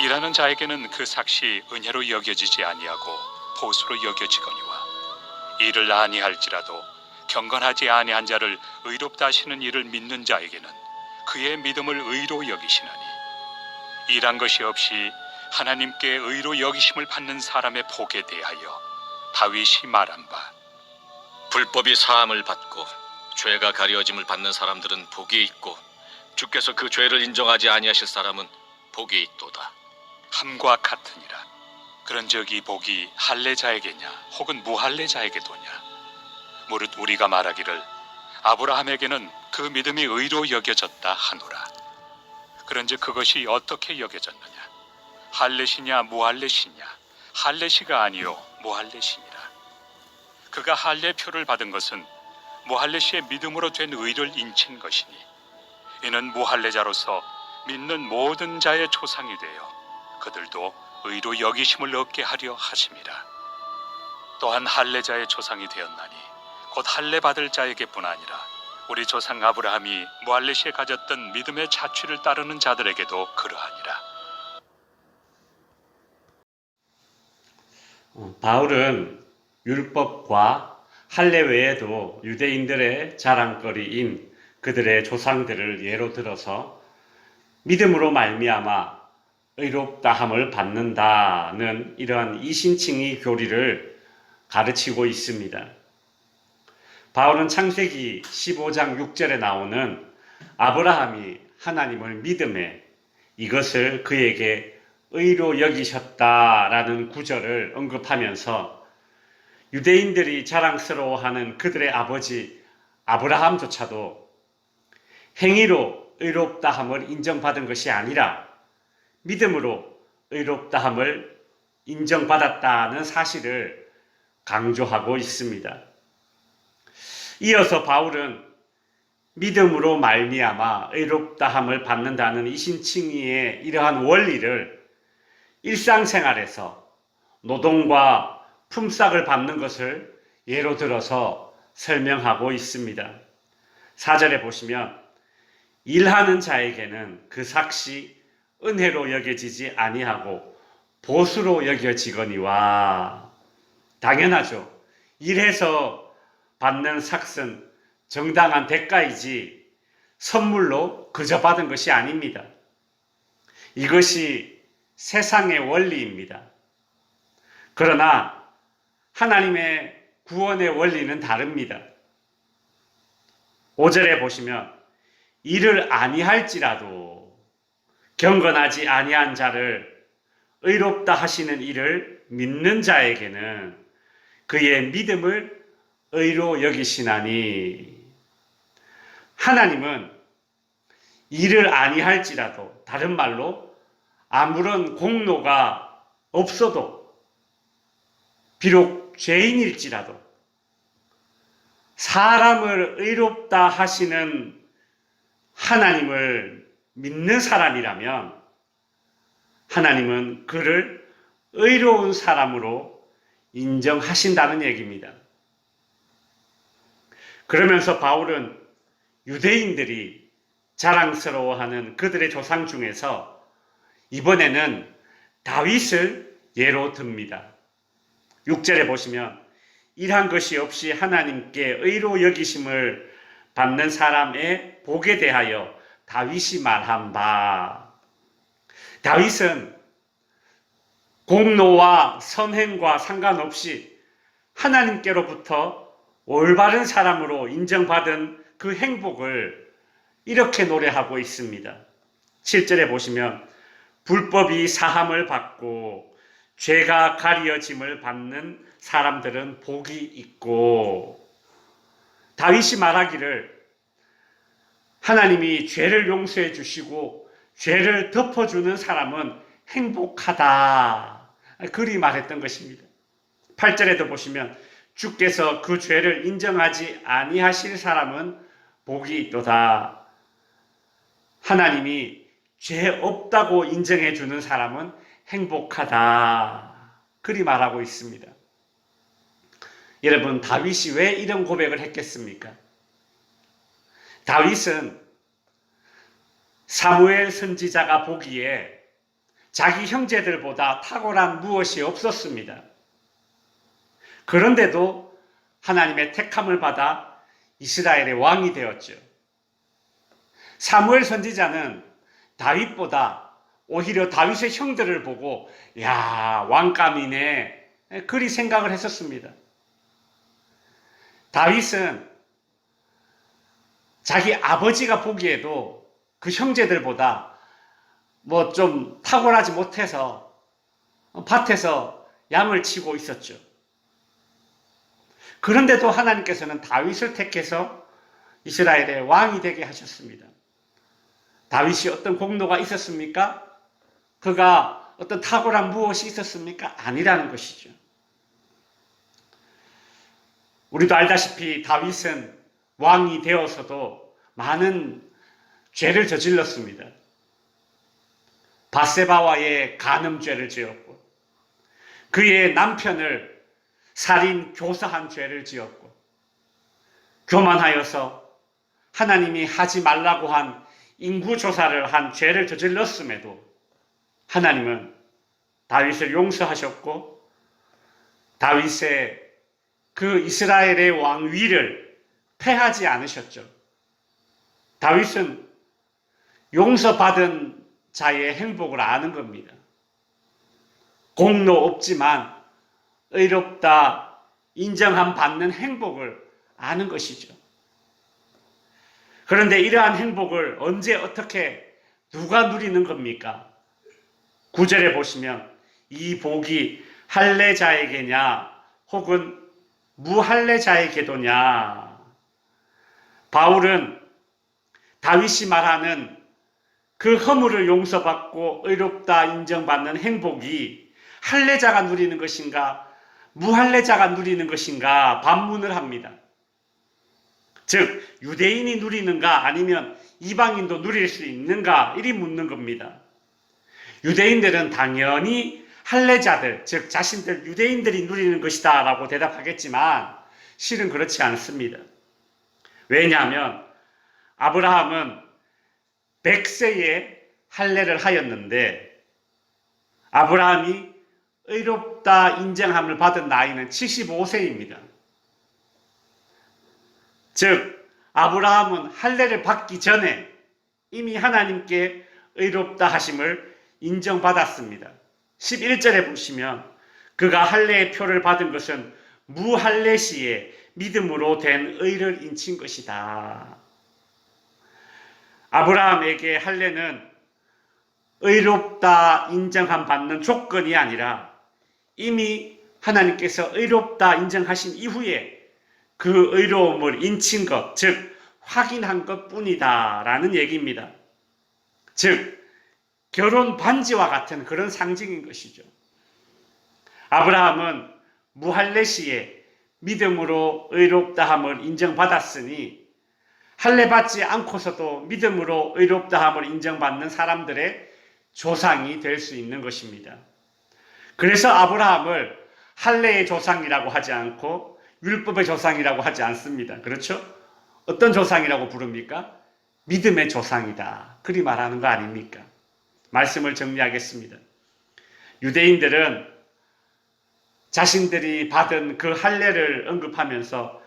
일하는 자에게는 그 삭시 은혜로 여겨지지 아니하고 보수로 여겨지거니와 이를 아니할지라도 경건하지 아니한 자를 의롭다 하시는 이를 믿는 자에게는 그의 믿음을 의로 여기시나니 일한 것이 없이 하나님께 의로 여기심을 받는 사람의 복에 대하여 다윗이 말한 바 불법이 사함을 받고 죄가 가려짐을 받는 사람들은 복이 있고 주께서 그 죄를 인정하지 아니하실 사람은 복이 있도다. 함과 같으니라. 그런즉 이 복이 할례자에게냐 혹은 무할례자에게도냐 무릇 우리가 말하기를 아브라함에게는 그 믿음이 의로 여겨졌다 하노라. 그런즉 그것이 어떻게 여겨졌느냐 할례시냐 무할례시냐 할례시가 아니요 무할례시니라. 그가 할례표를 받은 것은 무할례시의 믿음으로 된 의를 인친 것이니 이는 무할례자로서 믿는 모든 자의 조상이 되어 그들도 의로 여기심을 얻게 하려 하심이라. 또한 할례자의 조상이 되었나니 곧 할례 받을 자에게뿐 아니라 우리 조상 아브라함이 무할례시에 가졌던 믿음의 자취를 따르는 자들에게도 그러하니라. 바울은 율법과 할례 외에도 유대인들의 자랑거리인 그들의 조상들을 예로 들어서 믿음으로 말미암아 의롭다함을 받는다는 이러한 이신칭의 교리를 가르치고 있습니다. 바울은 창세기 15장 6절에 나오는 아브라함이 하나님을 믿음에 이것을 그에게 의로 여기셨다라는 구절을 언급하면서 유대인들이 자랑스러워하는 그들의 아버지 아브라함조차도 행위로 의롭다함을 인정받은 것이 아니라 믿음으로 의롭다함을 인정받았다는 사실을 강조하고 있습니다. 이어서 바울은 믿음으로 말미암아 의롭다함을 받는다는 이신칭의의 이러한 원리를 일상생활에서 노동과 품삯을 받는 것을 예로 들어서 설명하고 있습니다. 4절에 보시면 일하는 자에게는 그 삭시 은혜로 여겨지지 아니하고 보수로 여겨지거니와. 당연하죠. 일해서 받는 삭은 정당한 대가이지 선물로 그저 받은 것이 아닙니다. 이것이 세상의 원리입니다. 그러나 하나님의 구원의 원리는 다릅니다. 5절에 보시면 이를 아니할지라도 경건하지 아니한 자를 의롭다 하시는 이를 믿는 자에게는 그의 믿음을 의로 여기시나니. 하나님은 이를 아니할지라도, 다른 말로 아무런 공로가 없어도, 비록 죄인일지라도 사람을 의롭다 하시는 하나님을 믿는 사람이라면 하나님은 그를 의로운 사람으로 인정하신다는 얘기입니다. 그러면서 바울은 유대인들이 자랑스러워하는 그들의 조상 중에서 이번에는 다윗을 예로 듭니다. 6절에 보시면 일한 것이 없이 하나님께 의로 여기심을 받는 사람의 복에 대하여 다윗이 말한 바. 다윗은 공로와 선행과 상관없이 하나님께로부터 올바른 사람으로 인정받은 그 행복을 이렇게 노래하고 있습니다. 7절에 보시면 불법이 사함을 받고 죄가 가려짐을 받는 사람들은 복이 있고. 다윗이 말하기를 하나님이 죄를 용서해 주시고 죄를 덮어주는 사람은 행복하다, 그리 말했던 것입니다. 8절에도 보시면 주께서 그 죄를 인정하지 아니하실 사람은 복이 있도다. 하나님이 죄 없다고 인정해 주는 사람은 행복하다, 그리 말하고 있습니다. 여러분, 다윗이 왜 이런 고백을 했겠습니까? 다윗은 사무엘 선지자가 보기에 자기 형제들보다 탁월한 무엇이 없었습니다. 그런데도 하나님의 택함을 받아 이스라엘의 왕이 되었죠. 사무엘 선지자는 다윗보다 오히려 다윗의 형들을 보고 야, 왕감이네 그리 생각을 했었습니다. 다윗은 자기 아버지가 보기에도 그 형제들보다 뭐 좀 탁월하지 못해서 밭에서 양을 치고 있었죠. 그런데도 하나님께서는 다윗을 택해서 이스라엘의 왕이 되게 하셨습니다. 다윗이 어떤 공로가 있었습니까? 그가 어떤 탁월한 무엇이 있었습니까? 아니라는 것이죠. 우리도 알다시피 다윗은 왕이 되어서도 많은 죄를 저질렀습니다. 바세바와의 간음죄를 지었고 그의 남편을 살인 교사한 죄를 지었고 교만하여서 하나님이 하지 말라고 한 인구조사를 한 죄를 저질렀음에도 하나님은 다윗을 용서하셨고 다윗의 그 이스라엘의 왕위를 패하지 않으셨죠. 다윗은 용서받은 자의 행복을 아는 겁니다. 공로 없지만 의롭다 인정함 받는 행복을 아는 것이죠. 그런데 이러한 행복을 언제 어떻게 누가 누리는 겁니까? 9절에 보시면 이 복이 할례자에게냐 혹은 무할례자에게도냐. 바울은 다윗이 말하는 그 허물을 용서받고 의롭다 인정받는 행복이 할례자가 누리는 것인가 무할례자가 누리는 것인가 반문을 합니다. 즉 유대인이 누리는가 아니면 이방인도 누릴 수 있는가 이리 묻는 겁니다. 유대인들은 당연히 할례자들 즉 자신들 유대인들이 누리는 것이다 라고 대답하겠지만 실은 그렇지 않습니다. 왜냐하면 아브라함은 100세에 할례를 하였는데 아브라함이 의롭다 인정함을 받은 나이는 75세입니다. 즉 아브라함은 할례를 받기 전에 이미 하나님께 의롭다 하심을 인정받았습니다. 11절에 보시면 그가 할례의 표를 받은 것은 무할례 시에 믿음으로 된 의를 인친 것이다. 아브라함에게 할례는 의롭다 인정함 받는 조건이 아니라 이미 하나님께서 의롭다 인정하신 이후에 그 의로움을 인친 것, 즉 확인한 것뿐이다 라는 얘기입니다. 즉 결혼 반지와 같은 그런 상징인 것이죠. 아브라함은 무할례 시에 믿음으로 의롭다함을 인정받았으니 할례 받지 않고서도 믿음으로 의롭다함을 인정받는 사람들의 조상이 될 수 있는 것입니다. 그래서 아브라함을 할례의 조상이라고 하지 않고 율법의 조상이라고 하지 않습니다. 그렇죠? 어떤 조상이라고 부릅니까? 믿음의 조상이다. 그리 말하는 거 아닙니까? 말씀을 정리하겠습니다. 유대인들은 자신들이 받은 그 할례를 언급하면서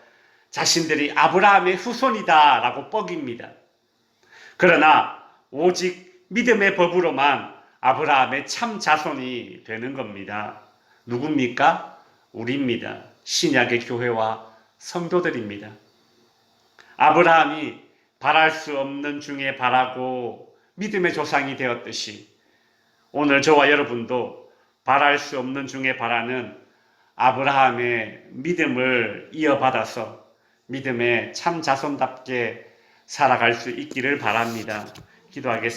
자신들이 아브라함의 후손이다 라고 뻐깁니다. 그러나 오직 믿음의 법으로만 아브라함의 참 자손이 되는 겁니다. 누굽니까? 우리입니다. 신약의 교회와 성도들입니다. 아브라함이 바랄 수 없는 중에 바라고 믿음의 조상이 되었듯이 오늘 저와 여러분도 바랄 수 없는 중에 바라는 아브라함의 믿음을 이어받아서 믿음의 참 자손답게 살아갈 수 있기를 바랍니다. 기도하겠습니다.